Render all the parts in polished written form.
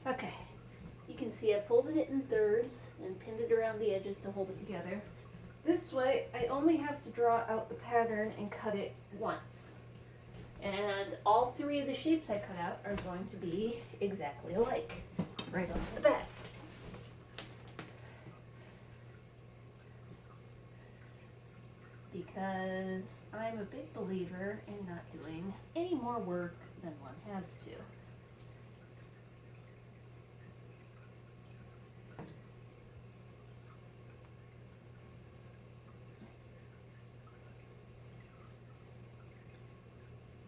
Okay, you can see I folded it in thirds and pinned it around the edges to hold it together. This way, I only have to draw out the pattern and cut it once. And all three of the shapes I cut out are going to be exactly alike, right off the bat. Because I'm a big believer in not doing any more work than one has to.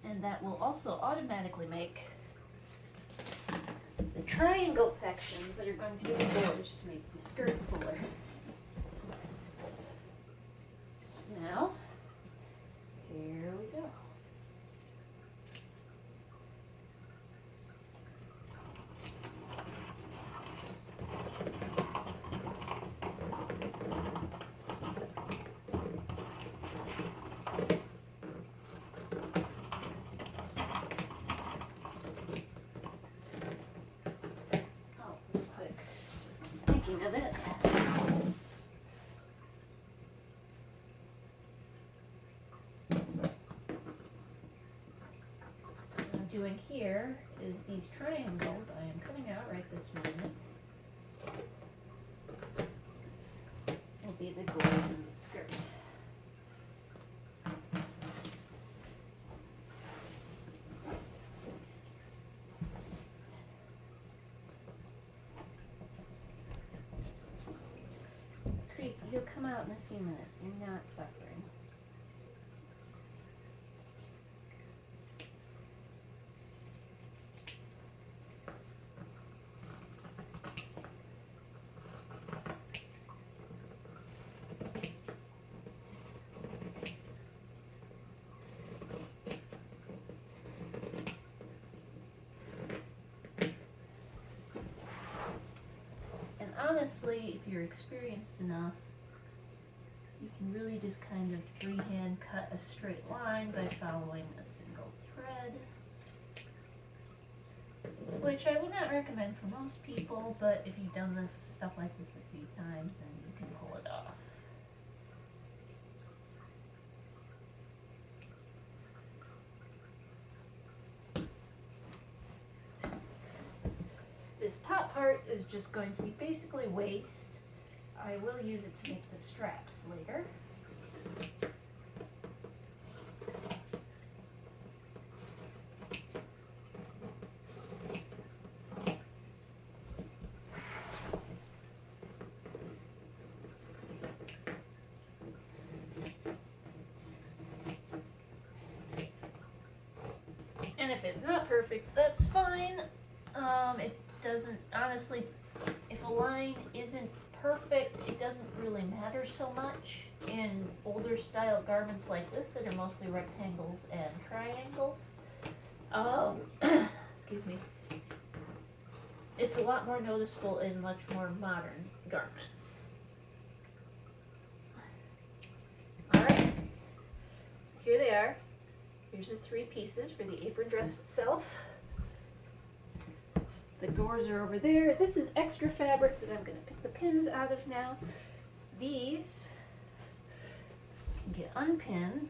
And that will also automatically make the triangle sections that are going to be the borders to make the skirt fuller. So now, here we go. Of it. What I'm doing here is these triangles I am cutting out right this moment will be the gores in the skirt. You'll come out in a few minutes. You're not suffering. And honestly, if you're experienced enough, you can really just kind of freehand cut a straight line by following a single thread, which I would not recommend for most people, but if you've done this stuff like this a few times, then you can pull it off. This top part is just going to be basically waist. I will use it to make the straps later. And if it's not perfect, that's fine. It doesn't, honestly, if a line isn't perfect, it doesn't really matter so much in older style garments like this that are mostly rectangles and triangles. Excuse me. It's a lot more noticeable in much more modern garments. Alright, so here they are. Here's the three pieces for the apron dress itself. The gores are over there. This is extra fabric that I'm going to pick the pins out of now. These get unpinned.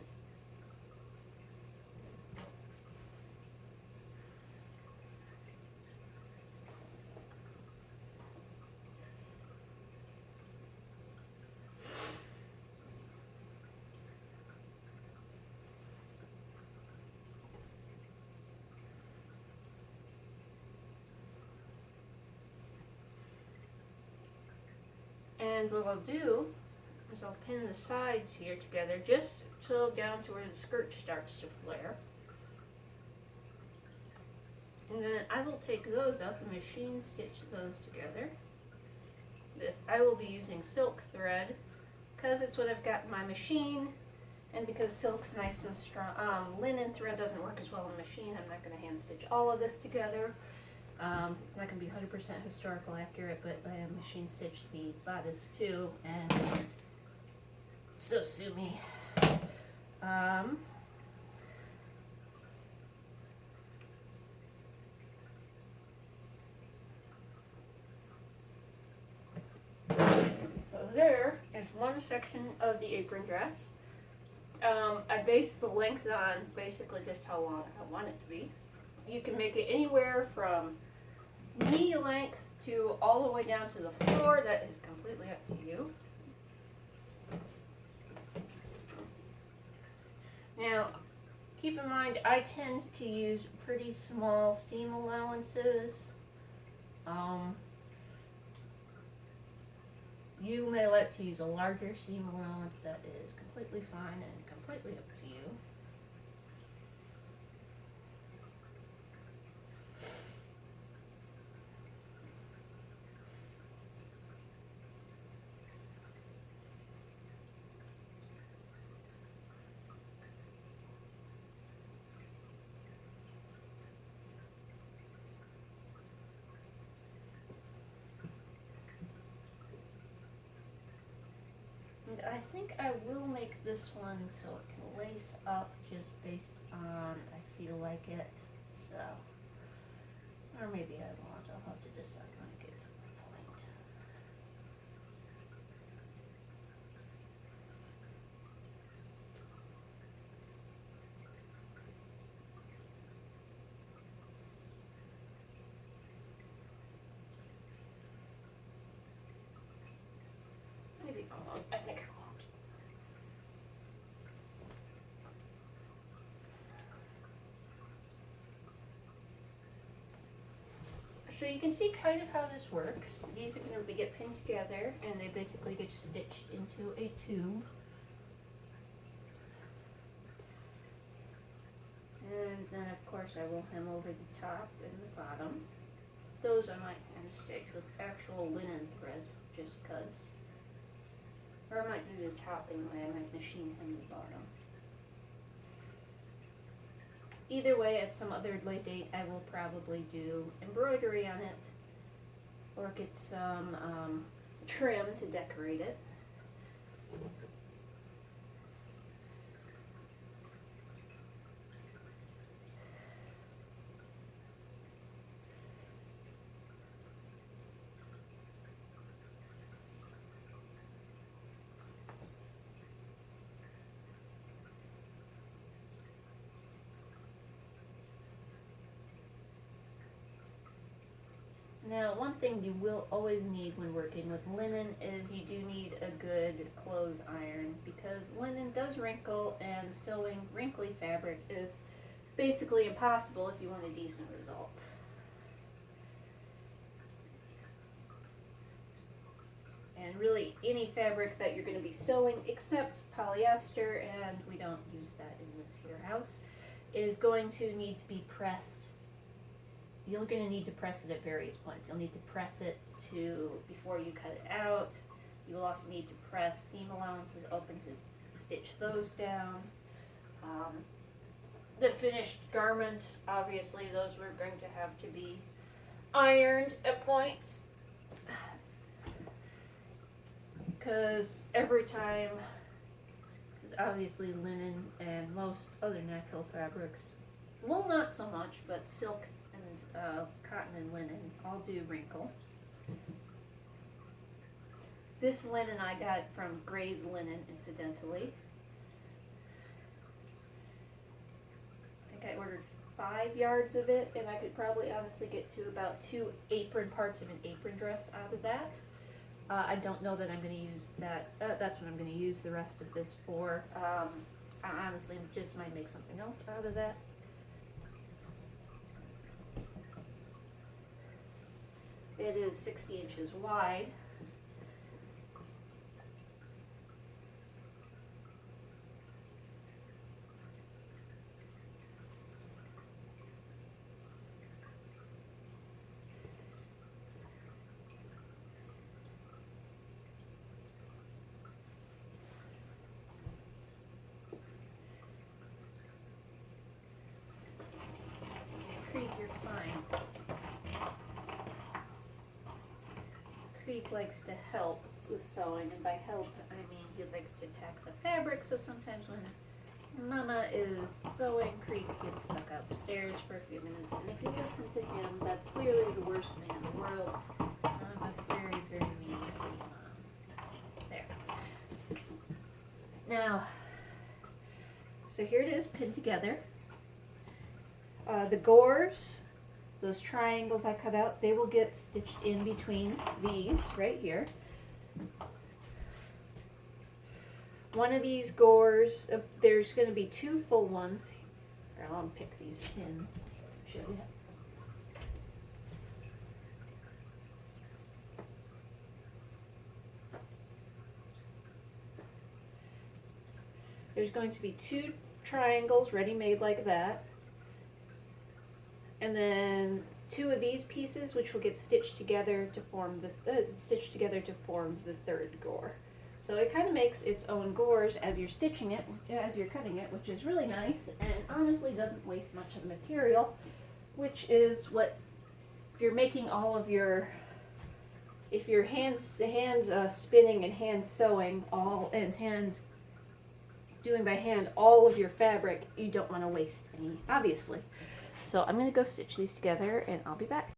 And what I'll do is I'll pin the sides here together just till down to where the skirt starts to flare. And then I will take those up and machine stitch those together. I will be using silk thread because it's what I've got in my machine, and because silk's nice and strong. Linen thread doesn't work as well in the machine. I'm not going to hand stitch all of this together. It's not going to be 100% historical accurate, but I have machine stitched the bodice too, and so sue me. there is one section of the apron dress. I based the length on basically just how long I want it to be. You can make it anywhere from knee length to all the way down to the floor. That is completely up to you. Now, keep in mind, I tend to use pretty small seam allowances. You may like to use a larger seam allowance. That is completely fine and completely up to you. I think I will make this one so it can lace up just based on I feel like it. So, or maybe I won't. I'll have to decide when it gets to the point. Maybe I won't. I think I won't. So you can see kind of how this works. These are going to get pinned together and they basically get stitched into a tube. And then of course I will hem over the top and the bottom. Those I might hand stitch with actual linen thread just cause. Or I might do the top anyway, I might machine hem the bottom. Either way, at some other late date, I will probably do embroidery on it, or get some trim to decorate it. Now, one thing you will always need when working with linen is you do need a good clothes iron because linen does wrinkle and sewing wrinkly fabric is basically impossible if you want a decent result. And really any fabric that you're going to be sewing except polyester, and we don't use that in this here house, is going to need to be pressed. You're going to need to press it at various points. You'll need to press it before you cut it out. You will often need to press seam allowances open to stitch those down. The finished garment, obviously, those were going to have to be ironed at points. Because every time, because obviously linen and most other natural fabrics, well, not so much, but silk and cotton and linen all do wrinkle. This linen I got from Gray's Linen, incidentally. I think I ordered 5 yards of it, and I could probably honestly get to about 2 apron parts of an apron dress out of that. I don't know that I'm going to use that. That's what I'm going to use the rest of this for. I honestly just might make something else out of that. It is 60 inches wide. Creek, you're fine. Creek likes to help with sewing, and by help I mean he likes to tack the fabric, so sometimes when Mama is sewing, Creek gets stuck upstairs for a few minutes, and if you listen to him, that's clearly the worst thing in the world. I'm a very, very mean mom. Now, so here it is pinned together. The gores, those triangles I cut out, they will get stitched in between these right here. One of these gores, there's going to be 2 full ones. Here, I'll unpick these pins so I can show you. There's going to be 2 triangles ready-made like that. And then 2 of these pieces, which will get stitched together to form the third gore. So it kind of makes its own gores as you're stitching it, as you're cutting it, which is really nice and honestly doesn't waste much of the material, which is what, if you're making all of your, if you're hands spinning and hand sewing doing by hand all of your fabric, you don't want to waste any, obviously. So I'm going to go stitch these together and I'll be back.